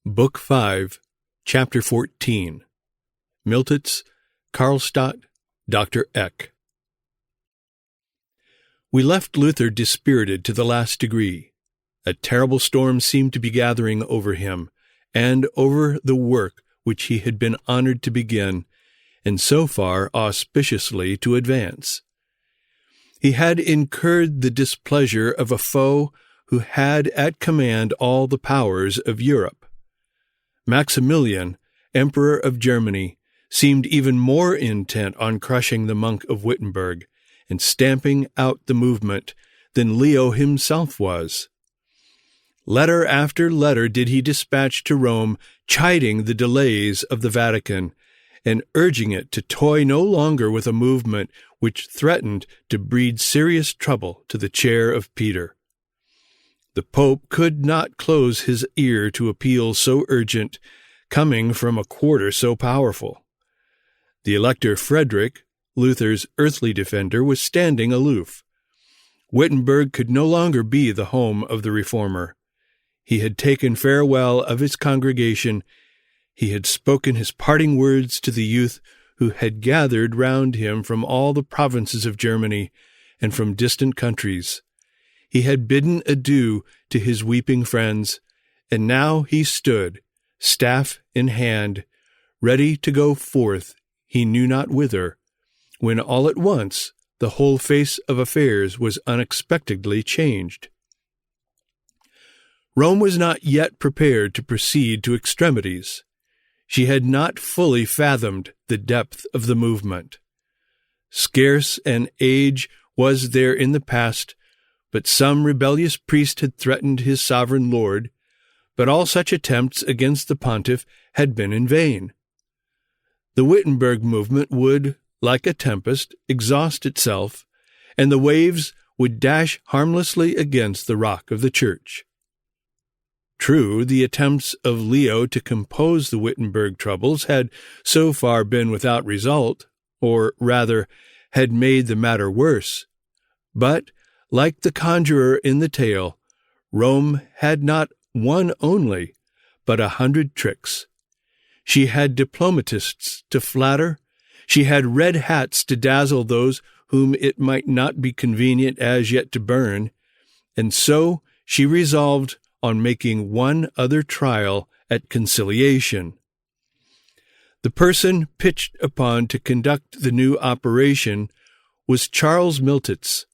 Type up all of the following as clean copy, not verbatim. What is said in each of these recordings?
Book 5, Chapter 14. Miltitz, Carlstadt, Dr. Eck. We left Luther dispirited to the last degree. A terrible storm seemed to be gathering over him, and over the work which he had been honored to begin, and so far auspiciously to advance. He had incurred the displeasure of a foe who had at command all the powers of Europe. Maximilian, Emperor of Germany, seemed even more intent on crushing the monk of Wittenberg and stamping out the movement than Leo himself was. Letter after letter did he dispatch to Rome, chiding the delays of the Vatican and urging it to toy no longer with a movement which threatened to breed serious trouble to the chair of Peter. The Pope could not close his ear to appeals so urgent, coming from a quarter so powerful. The Elector Frederick, Luther's earthly defender, was standing aloof. Wittenberg could no longer be the home of the Reformer. He had taken farewell of his congregation. He had spoken his parting words to the youth who had gathered round him from all the provinces of Germany and from distant countries. He had bidden adieu to his weeping friends, and now he stood, staff in hand, ready to go forth he knew not whither, when all at once the whole face of affairs was unexpectedly changed. Rome was not yet prepared to proceed to extremities. She had not fully fathomed the depth of the movement. Scarce an age was there in the past, but some rebellious priest had threatened his sovereign lord, but all such attempts against the pontiff had been in vain. The Wittenberg movement would, like a tempest, exhaust itself, and the waves would dash harmlessly against the rock of the Church. True, the attempts of Leo to compose the Wittenberg troubles had so far been without result, or rather, had made the matter worse. But, like the conjurer in the tale, Rome had not one only, but 100 tricks. She had diplomatists to flatter, she had red hats to dazzle those whom it might not be convenient as yet to burn, and so she resolved on making one other trial at conciliation. The person pitched upon to conduct the new operation was Charles Miltitz.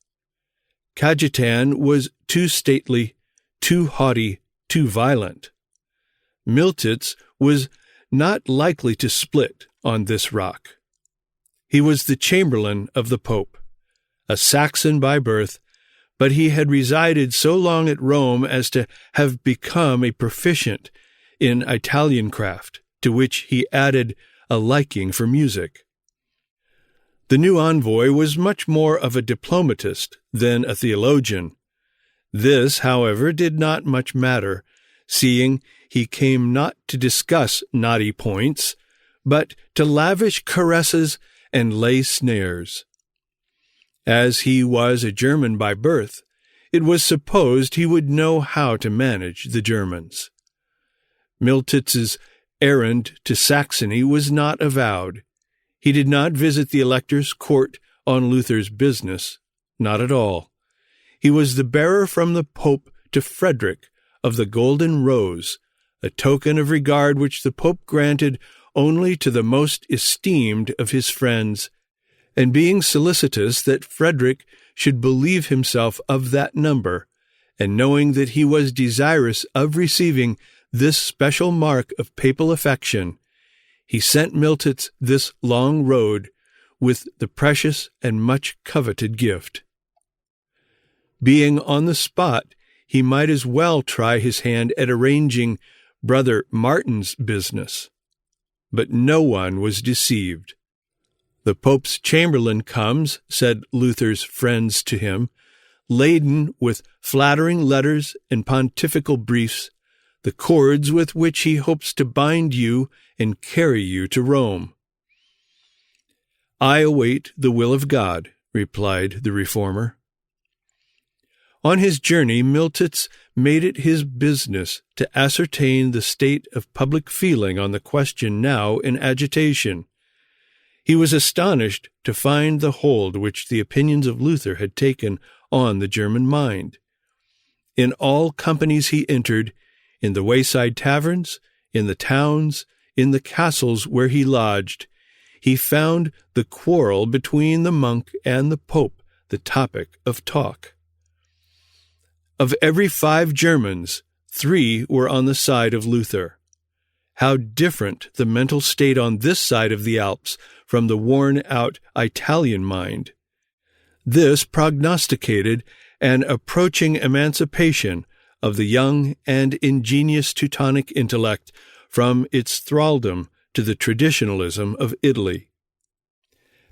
Cajetan was too stately, too haughty, too violent. Miltitz was not likely to split on this rock. He was the chamberlain of the Pope, a Saxon by birth, but he had resided so long at Rome as to have become a proficient in Italian craft, to which he added a liking for music. The new envoy was much more of a diplomatist than a theologian. This, however, did not much matter, seeing he came not to discuss knotty points, but to lavish caresses and lay snares. As he was a German by birth, it was supposed he would know how to manage the Germans. Miltitz's errand to Saxony was not avowed. He did not visit the elector's court on Luther's business, not at all. He was the bearer from the Pope to Frederick of the Golden Rose, a token of regard which the Pope granted only to the most esteemed of his friends, and being solicitous that Frederick should believe himself of that number, and knowing that he was desirous of receiving this special mark of papal affection, he sent Miltitz this long road with the precious and much coveted gift. Being on the spot, he might as well try his hand at arranging Brother Martin's business. But no one was deceived. The Pope's chamberlain comes, said Luther's friends to him, laden with flattering letters and pontifical briefs, the cords with which he hopes to bind you and carry you to Rome. I await the will of God, replied the Reformer. On his journey, Miltitz made it his business to ascertain the state of public feeling on the question now in agitation. He was astonished to find the hold which the opinions of Luther had taken on the German mind. In all companies he entered, in the wayside taverns, in the towns, in the castles where he lodged, he found the quarrel between the monk and the pope the topic of talk. Of every 5 Germans, 3 were on the side of Luther. How different the mental state on this side of the Alps from the worn-out Italian mind! This prognosticated an approaching emancipation of the young and ingenious Teutonic intellect from its thraldom to the traditionalism of Italy.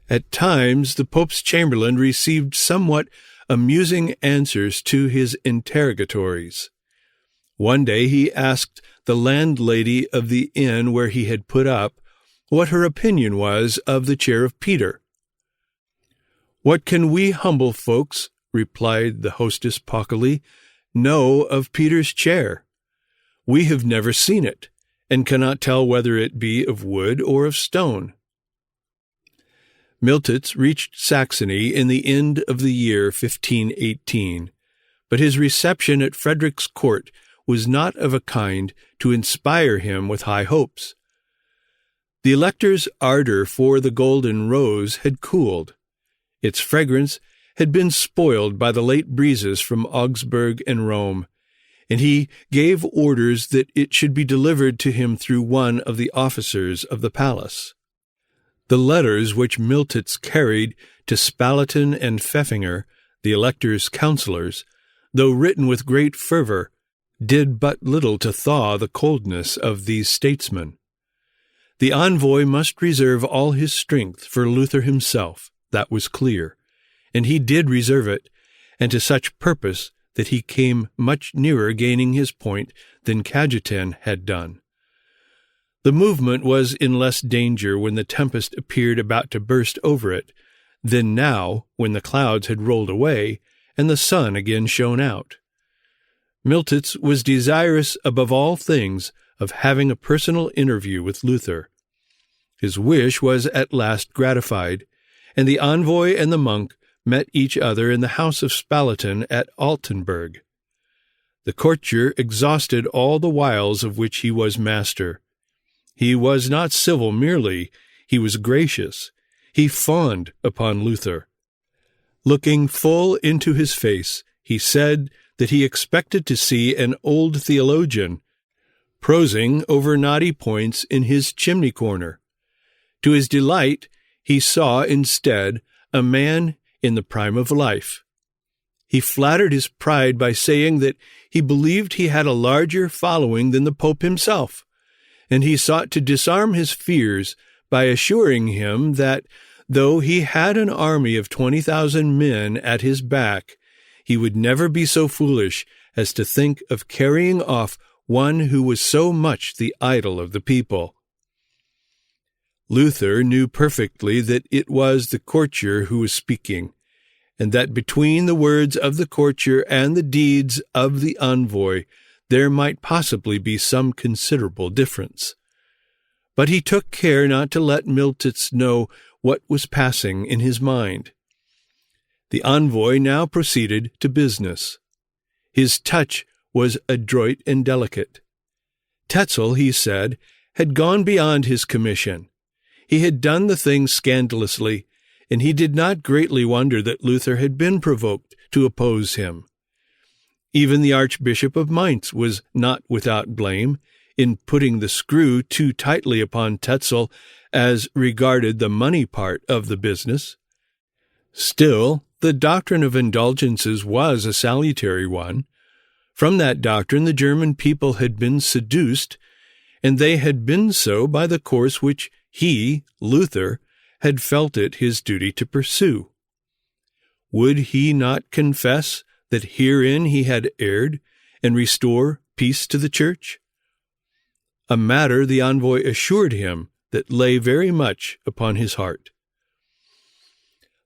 At times, the Pope's chamberlain received somewhat amusing answers to his interrogatories. One day he asked the landlady of the inn where he had put up what her opinion was of the chair of Peter. "What can we humble folks," replied the hostess pockily, "know of Peter's chair? We have never seen it, and cannot tell whether it be of wood or of stone." Miltitz reached Saxony in the end of the year 1518, but his reception at Frederick's court was not of a kind to inspire him with high hopes. The elector's ardor for the golden rose had cooled. Its fragrance had been spoiled by the late breezes from Augsburg and Rome, and he gave orders that it should be delivered to him through one of the officers of the palace. The letters which Miltitz carried to Spalatin and Pfeffinger, the elector's counselors, though written with great fervor, did but little to thaw the coldness of these statesmen. The envoy must reserve all his strength for Luther himself, that was clear, and he did reserve it, and to such purpose that he came much nearer gaining his point than Cajetan had done. The movement was in less danger when the tempest appeared about to burst over it than now when the clouds had rolled away and the sun again shone out. Miltitz was desirous above all things of having a personal interview with Luther. His wish was at last gratified, and the envoy and the monk met each other in the house of Spalatin at Altenburg. The courtier exhausted all the wiles of which he was master. He was not civil merely, he was gracious. He fawned upon Luther. Looking full into his face, he said that he expected to see an old theologian prosing over knotty points in his chimney corner. To his delight, he saw instead a man in the prime of life. He flattered his pride by saying that he believed he had a larger following than the Pope himself, and he sought to disarm his fears by assuring him that, though he had an army of 20,000 men at his back, he would never be so foolish as to think of carrying off one who was so much the idol of the people. Luther knew perfectly that it was the courtier who was speaking, and that between the words of the courtier and the deeds of the envoy there might possibly be some considerable difference. But he took care not to let Miltitz know what was passing in his mind. The envoy now proceeded to business. His touch was adroit and delicate. Tetzel, he said, had gone beyond his commission. He had done the thing scandalously, and he did not greatly wonder that Luther had been provoked to oppose him. Even the Archbishop of Mainz was not without blame in putting the screw too tightly upon Tetzel as regarded the money part of the business. Still, the doctrine of indulgences was a salutary one. From that doctrine the German people had been seduced, and they had been so by the course which he, Luther, had felt it his duty to pursue. Would he not confess that herein he had erred, and restore peace to the Church? A matter, the envoy assured him, that lay very much upon his heart.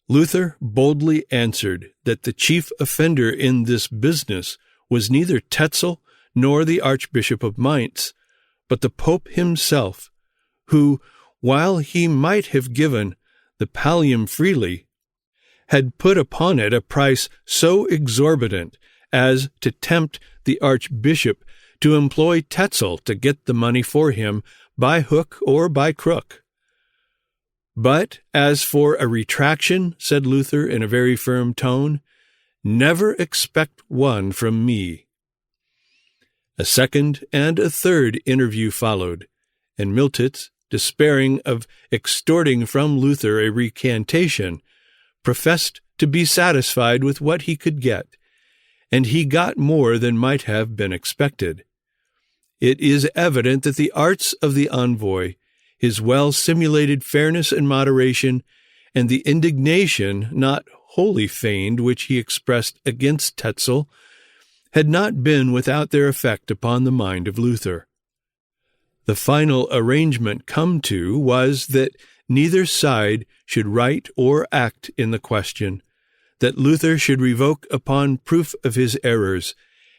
Luther boldly answered that the chief offender in this business was neither Tetzel nor the Archbishop of Mainz, but the Pope himself, who, while he might have given the pallium freely, had put upon it a price so exorbitant as to tempt the Archbishop to employ Tetzel to get the money for him by hook or by crook. But as for a retraction, said Luther in a very firm tone, never expect one from me. A second and a third interview followed, and Miltitz, despairing of extorting from Luther a recantation, professed to be satisfied with what he could get, and he got more than might have been expected. It is evident that the arts of the envoy, his well-simulated fairness and moderation, and the indignation, not wholly feigned, which he expressed against Tetzel, had not been without their effect upon the mind of Luther. The final arrangement come to was that neither side should write or act in the question, that Luther should revoke upon proof of his errors,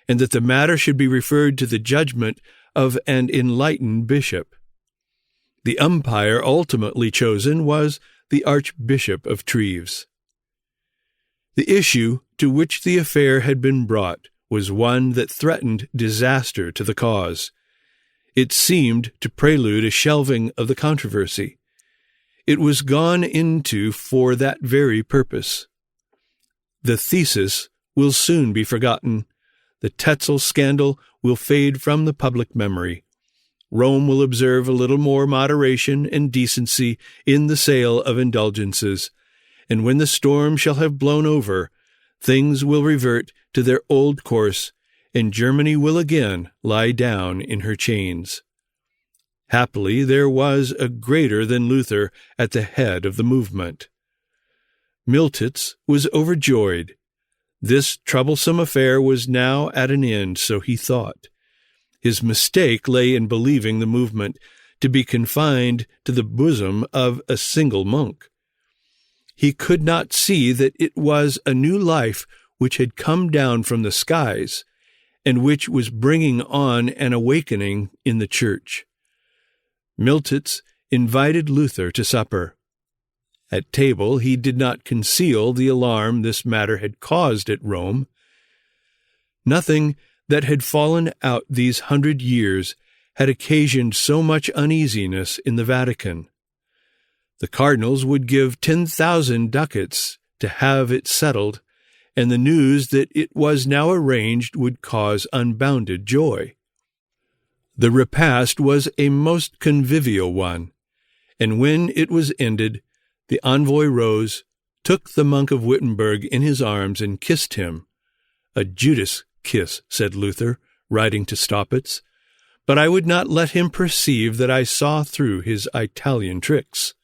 and that the matter should be referred to the judgment of an enlightened bishop. The umpire ultimately chosen was the Archbishop of Treves. The issue to which the affair had been brought was one that threatened disaster to the cause. It seemed to prelude a shelving of the controversy. It was gone into for that very purpose. The thesis will soon be forgotten. The Tetzel scandal will fade from the public memory. Rome will observe a little more moderation and decency in the sale of indulgences, and when the storm shall have blown over, things will revert to their old course, and Germany will again lie down in her chains. Happily, there was a greater than Luther at the head of the movement. Miltitz was overjoyed. This troublesome affair was now at an end, so he thought. His mistake lay in believing the movement to be confined to the bosom of a single monk. He could not see that it was a new life which had come down from the skies, and which was bringing on an awakening in the Church. Miltitz invited Luther to supper. At table he did not conceal the alarm this matter had caused at Rome. Nothing that had fallen out these 100 years had occasioned so much uneasiness in the Vatican. The cardinals would give 10,000 ducats to have it settled, and the news that it was now arranged would cause unbounded joy. The repast was a most convivial one, and when it was ended, the envoy rose, took the monk of Wittenberg in his arms, and kissed him. A Judas kiss, said Luther, writing to Staupitz, but I would not let him perceive that I saw through his Italian tricks.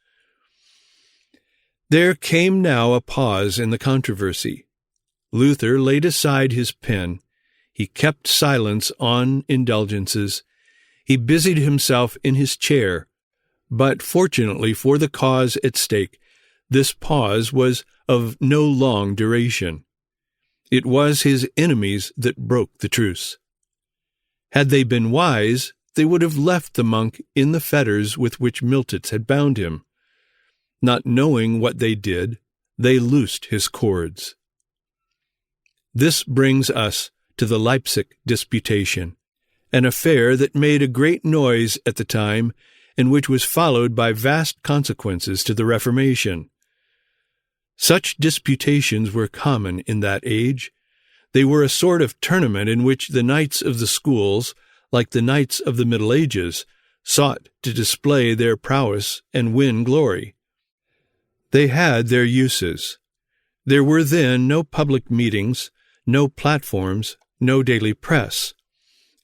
There came now a pause in the controversy. Luther laid aside his pen. He kept silence on indulgences. He busied himself in his chair, but fortunately for the cause at stake, this pause was of no long duration. It was his enemies that broke the truce. Had they been wise, they would have left the monk in the fetters with which Miltitz had bound him. Not knowing what they did, they loosed his cords. This brings us to the Leipzig disputation, an affair that made a great noise at the time, and which was followed by vast consequences to the Reformation. Such disputations were common in that age. They were a sort of tournament in which the knights of the schools, like the knights of the Middle Ages, sought to display their prowess and win glory. They had their uses. There were then no public meetings, no platforms, no daily press,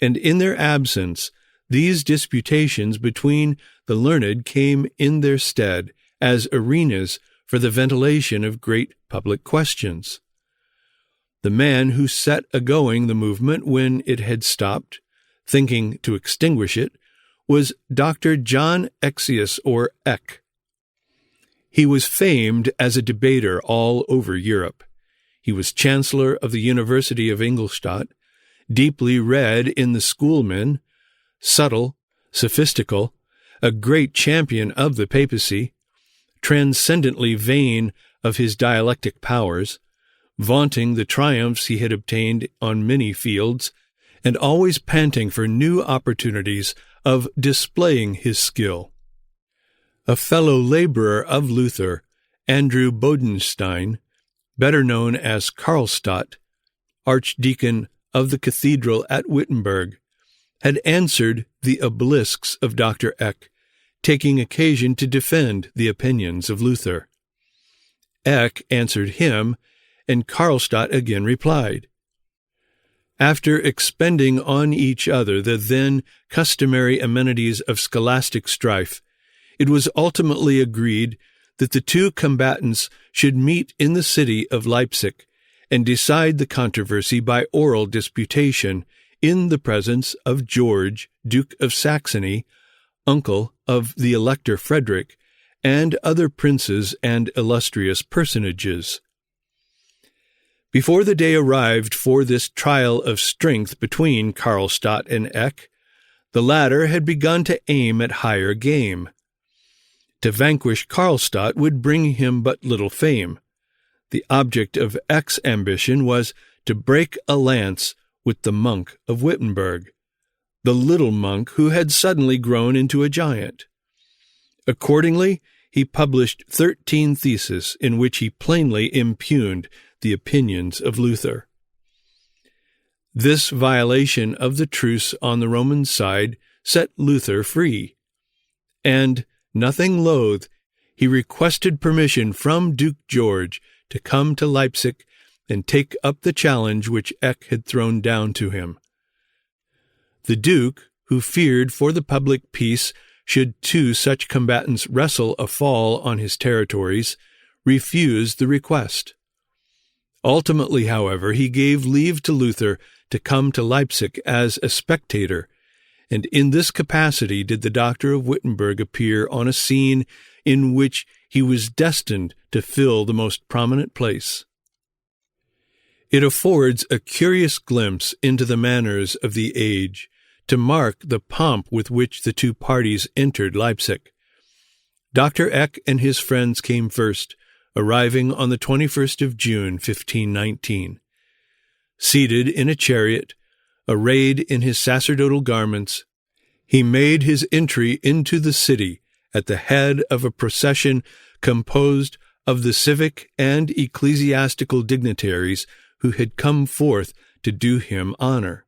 and in their absence, these disputations between the learned came in their stead as arenas for the ventilation of great public questions. The man who set a-going the movement when it had stopped, thinking to extinguish it, was Dr. John Exius, or Eck. He was famed as a debater all over Europe. He was chancellor of the University of Ingolstadt, deeply read in the schoolmen, subtle, sophistical, a great champion of the papacy, transcendently vain of his dialectic powers, vaunting the triumphs he had obtained on many fields, and always panting for new opportunities of displaying his skill. A fellow laborer of Luther, Andrew Bodenstein, better known as Carlstadt, archdeacon of the cathedral at Wittenberg, had answered the obelisks of Dr. Eck, taking occasion to defend the opinions of Luther. Eck answered him, and Carlstadt again replied. After expending on each other the then customary amenities of scholastic strife, it was ultimately agreed that the two combatants should meet in the city of Leipzig and decide the controversy by oral disputation in the presence of George, Duke of Saxony, uncle of the Elector Frederick, and other princes and illustrious personages. Before the day arrived for this trial of strength between Carlstadt and Eck, the latter had begun to aim at higher game. To vanquish Carlstadt would bring him but little fame. The object of Eck's ambition was to break a lance with the monk of Wittenberg, the little monk who had suddenly grown into a giant. Accordingly, he published 13 theses in which he plainly impugned the opinions of Luther. This violation of the truce on the Roman side set Luther free, and, nothing loath, he requested permission from Duke George to come to Leipzig and take up the challenge which Eck had thrown down to him. The Duke, who feared for the public peace should two such combatants wrestle a fall on his territories, refused the request. Ultimately, however, he gave leave to Luther to come to Leipzig as a spectator, and in this capacity did the doctor of Wittenberg appear on a scene in which he was destined to fill the most prominent place. It affords a curious glimpse into the manners of the age, to mark the pomp with which the two parties entered Leipzig. Dr. Eck and his friends came first, arriving on the 21st of June, 1519. Seated in a chariot, arrayed in his sacerdotal garments, he made his entry into the city at the head of a procession composed of the civic and ecclesiastical dignitaries who had come forth to do him honor.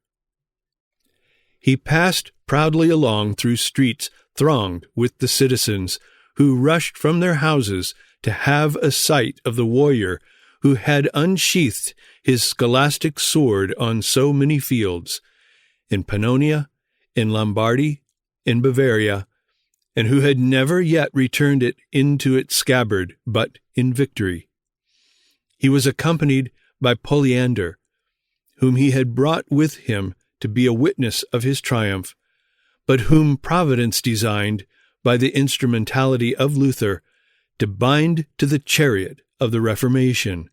He passed proudly along through streets thronged with the citizens who rushed from their houses to have a sight of the warrior who had unsheathed his scholastic sword on so many fields, in Pannonia, in Lombardy, in Bavaria, and who had never yet returned it into its scabbard but in victory. He was accompanied by Polyander, whom he had brought with him to be a witness of his triumph, but whom Providence designed, by the instrumentality of Luther, to bind to the chariot of the Reformation.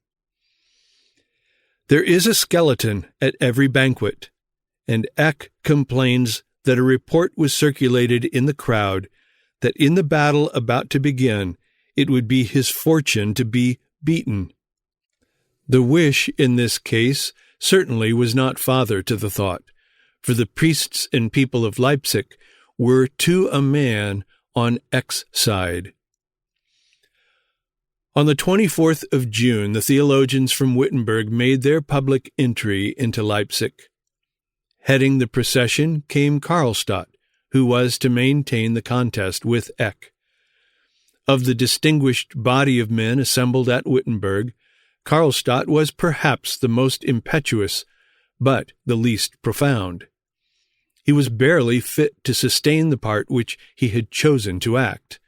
There is a skeleton at every banquet, and Eck complains that a report was circulated in the crowd that in the battle about to begin it would be his fortune to be beaten. The wish in this case certainly was not father to the thought, for the priests and people of Leipzig were to a man on Eck's side. On the 24th of June, the theologians from Wittenberg made their public entry into Leipzig. Heading the procession came Carlstadt, who was to maintain the contest with Eck. Of the distinguished body of men assembled at Wittenberg, Carlstadt was perhaps the most impetuous, but the least profound. He was barely fit to sustain the part which he had chosen to act.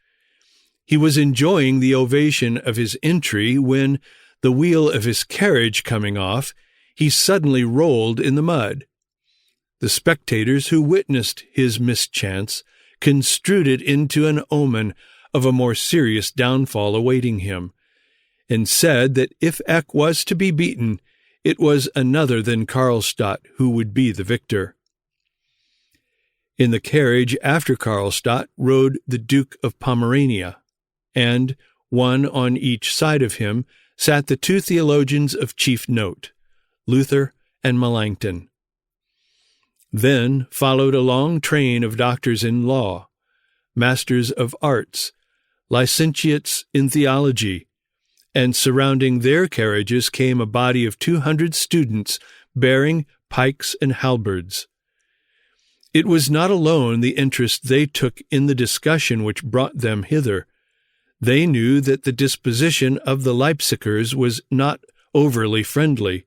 He was enjoying the ovation of his entry when, the wheel of his carriage coming off, he suddenly rolled in the mud. The spectators who witnessed his mischance construed it into an omen of a more serious downfall awaiting him, and said that if Eck was to be beaten, it was another than Carlstadt who would be the victor. In the carriage after Carlstadt rode the Duke of Pomerania, and, one on each side of him, sat the two theologians of chief note, Luther and Melanchthon. Then followed a long train of doctors in law, masters of arts, licentiates in theology, and surrounding their carriages came a body of 200 students bearing pikes and halberds. It was not alone the interest they took in the discussion which brought them hither. They knew that the disposition of the Leipzigers was not overly friendly,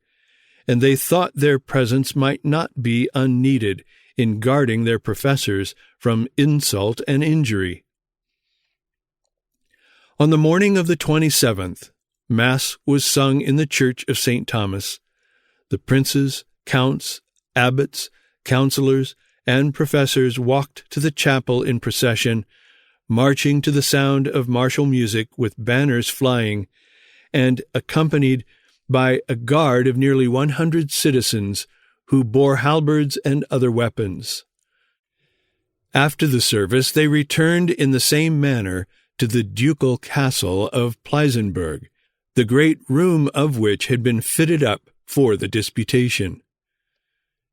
and they thought their presence might not be unneeded in guarding their professors from insult and injury. On the morning of the 27th, Mass was sung in the church of St. Thomas. The princes, counts, abbots, councillors, and professors walked to the chapel in procession, marching to the sound of martial music with banners flying, and accompanied by a guard of nearly 100 citizens who bore halberds and other weapons. After the service, they returned in the same manner to the ducal castle of Pleissenburg, the great room of which had been fitted up for the disputation.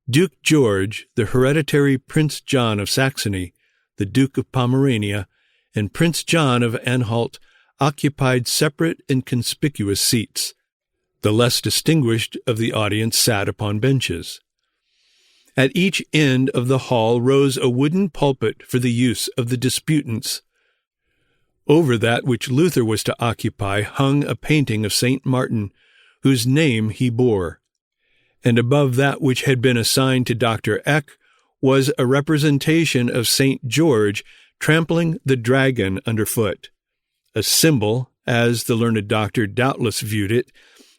Duke George, the hereditary Prince John of Saxony, the Duke of Pomerania, and Prince John of Anhalt occupied separate and conspicuous seats. The less distinguished of the audience sat upon benches. At each end of the hall rose a wooden pulpit for the use of the disputants. Over that which Luther was to occupy hung a painting of St. Martin, whose name he bore, and above that which had been assigned to Dr. Eck was a representation of St. George trampling the dragon underfoot, a symbol, as the learned doctor doubtless viewed it,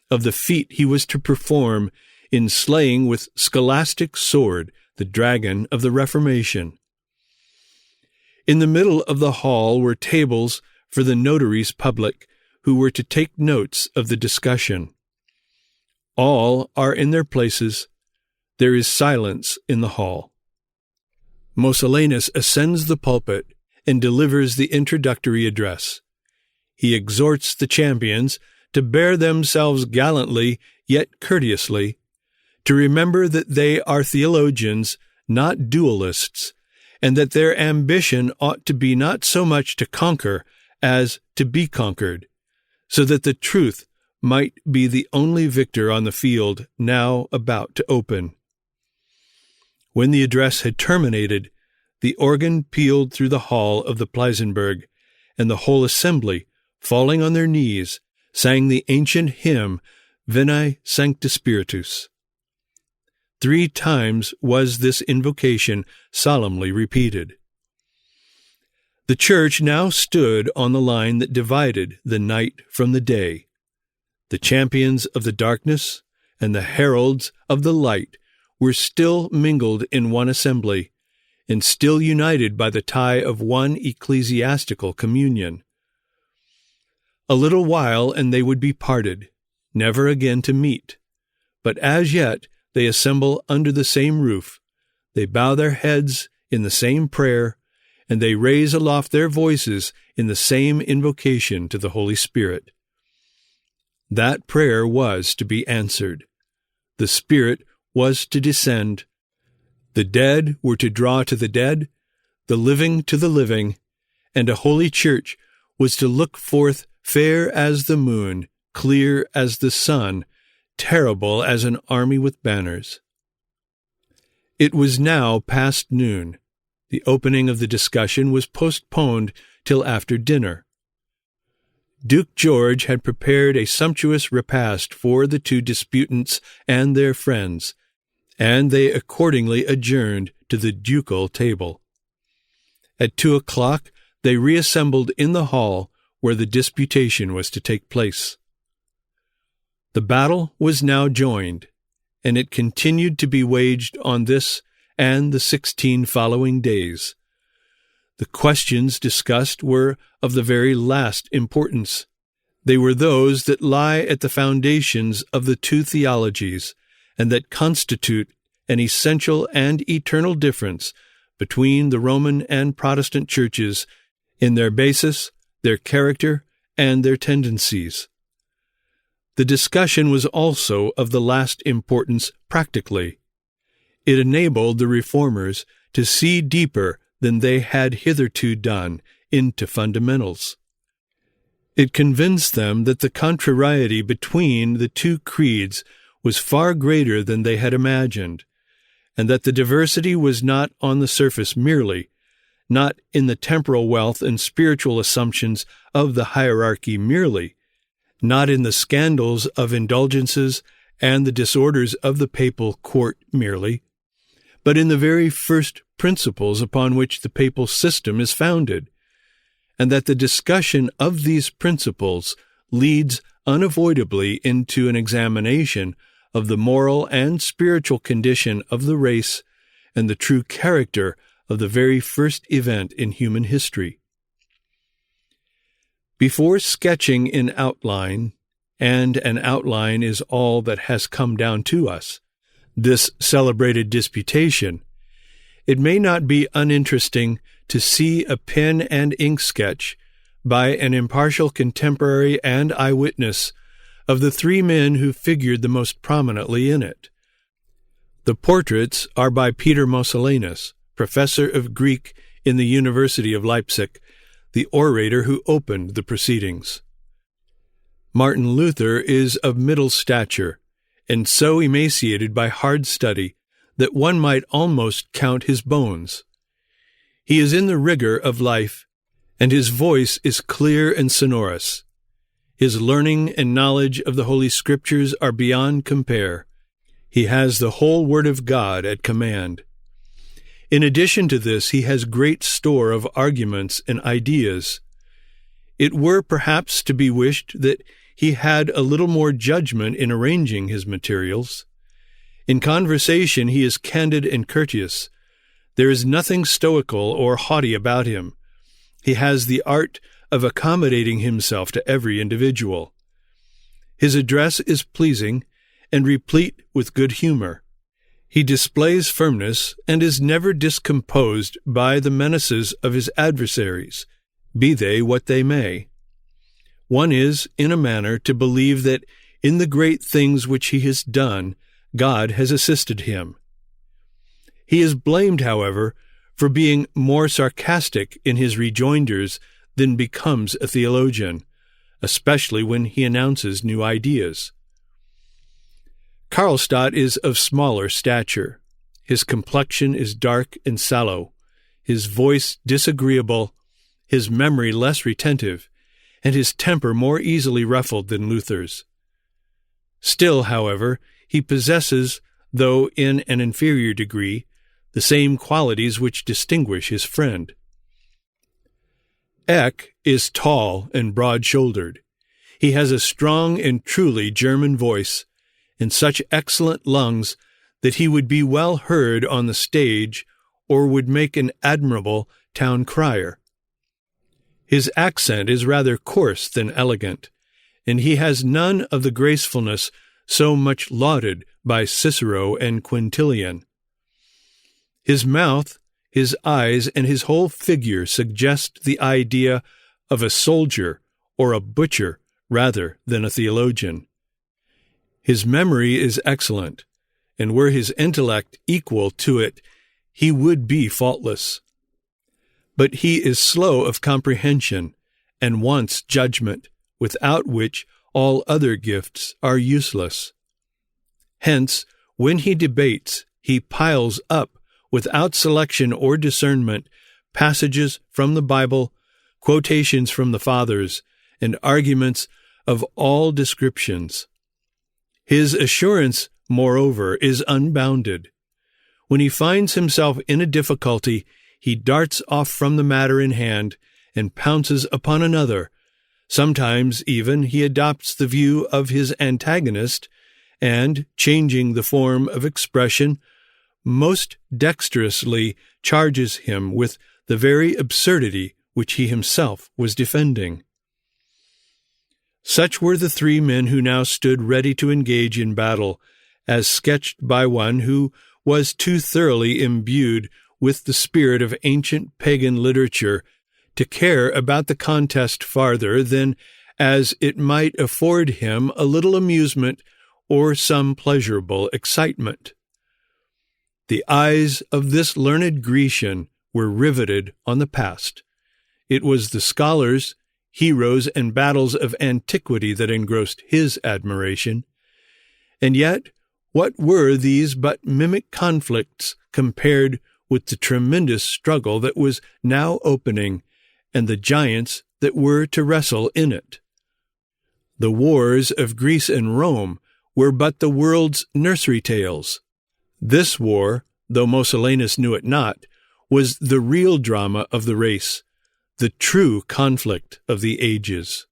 of the feat he was to perform in slaying with scholastic sword the dragon of the Reformation. In the middle of the hall were tables for the notaries public, who were to take notes of the discussion. All are in their places. There is silence in the hall. Moscellinus ascends the pulpit and delivers the introductory address. He exhorts the champions to bear themselves gallantly yet courteously, to remember that they are theologians, not duelists, and that their ambition ought to be not so much to conquer as to be conquered, so that the truth might be the only victor on the field now about to open. When the address had terminated, the organ pealed through the hall of the Pleissenburg, and the whole assembly, falling on their knees, sang the ancient hymn, Veni Sancte Spiritus. 3 times was this invocation solemnly repeated. The church now stood on the line that divided the night from the day. The champions of the darkness and the heralds of the light were still mingled in one assembly, and still united by the tie of one ecclesiastical communion. A little while, and they would be parted, never again to meet. But as yet they assemble under the same roof, they bow their heads in the same prayer, and they raise aloft their voices in the same invocation to the Holy Spirit. That prayer was to be answered. The Spirit was to descend. The dead were to draw to the dead, the living to the living, and a holy church was to look forth fair as the moon, clear as the sun, terrible as an army with banners. It was now past noon. The opening of the discussion was postponed till after dinner. Duke George had prepared a sumptuous repast for the 2 disputants and their friends, and they accordingly adjourned to the ducal table. At 2 o'clock they reassembled in the hall where the disputation was to take place. The battle was now joined, and it continued to be waged on this and the 16 following days. The questions discussed were of the very last importance. They were those that lie at the foundations of the two theologies, and that constitute an essential and eternal difference between the Roman and Protestant churches in their basis, their character, and their tendencies. The discussion was also of the last importance practically. It enabled the Reformers to see deeper than they had hitherto done into fundamentals. It convinced them that the contrariety between the two creeds was far greater than they had imagined, and that the diversity was not on the surface merely, not in the temporal wealth and spiritual assumptions of the hierarchy merely, not in the scandals of indulgences and the disorders of the papal court merely, but in the very first principles upon which the papal system is founded, and that the discussion of these principles leads unavoidably into an examination of the moral and spiritual condition of the race and the true character of the very first event in human history. Before sketching in outline, and an outline is all that has come down to us, this celebrated disputation, it may not be uninteresting to see a pen and ink sketch by an impartial contemporary and eyewitness of the three men who figured the most prominently in it. The portraits are by Peter Mosellanus, professor of Greek in the University of Leipzig, the orator who opened the proceedings. Martin Luther is of middle stature, and so emaciated by hard study that one might almost count his bones. He is in the rigor of life, and his voice is clear and sonorous. His learning and knowledge of the Holy Scriptures are beyond compare. He has the whole Word of God at command. In addition to this, he has great store of arguments and ideas. It were perhaps to be wished that he had a little more judgment in arranging his materials. In conversation he is candid and courteous. There is nothing stoical or haughty about him. He has the art of accommodating himself to every individual. His address is pleasing and replete with good humor. He displays firmness and is never discomposed by the menaces of his adversaries, be they what they may. One is, in a manner, to believe that in the great things which he has done, God has assisted him. He is blamed, however, for being more sarcastic in his rejoinders than becomes a theologian, especially when he announces new ideas. Carlstadt is of smaller stature. His complexion is dark and sallow, his voice disagreeable, his memory less retentive, and his temper more easily ruffled than Luther's. Still, however, he possesses, though in an inferior degree, the same qualities which distinguish his friend. Eck is tall and broad-shouldered. He has a strong and truly German voice, and such excellent lungs that he would be well heard on the stage or would make an admirable town crier. His accent is rather coarse than elegant, and he has none of the gracefulness so much lauded by Cicero and Quintilian. His mouth, his eyes, and his whole figure suggest the idea of a soldier or a butcher rather than a theologian. His memory is excellent, and were his intellect equal to it, he would be faultless. But he is slow of comprehension, and wants judgment, without which all other gifts are useless. Hence, when he debates, he piles up, without selection or discernment, passages from the Bible, quotations from the Fathers, and arguments of all descriptions. His assurance, moreover, is unbounded. When he finds himself in a difficulty, he darts off from the matter in hand and pounces upon another. Sometimes, even, he adopts the view of his antagonist, and, changing the form of expression, most dexterously charges him with the the very absurdity which he himself was defending. Such were the three men who now stood ready to engage in battle, as sketched by one who was too thoroughly imbued with the spirit of ancient pagan literature to care about the contest farther than as it might afford him a little amusement or some pleasurable excitement. The eyes of this learned Grecian were riveted on the past. It was the scholars, heroes, and battles of antiquity that engrossed his admiration. And yet, what were these but mimic conflicts compared with the tremendous struggle that was now opening and the giants that were to wrestle in it? The wars of Greece and Rome were but the world's nursery tales. This war, though Moscellinus knew it not, was the real drama of the race, the true conflict of the ages.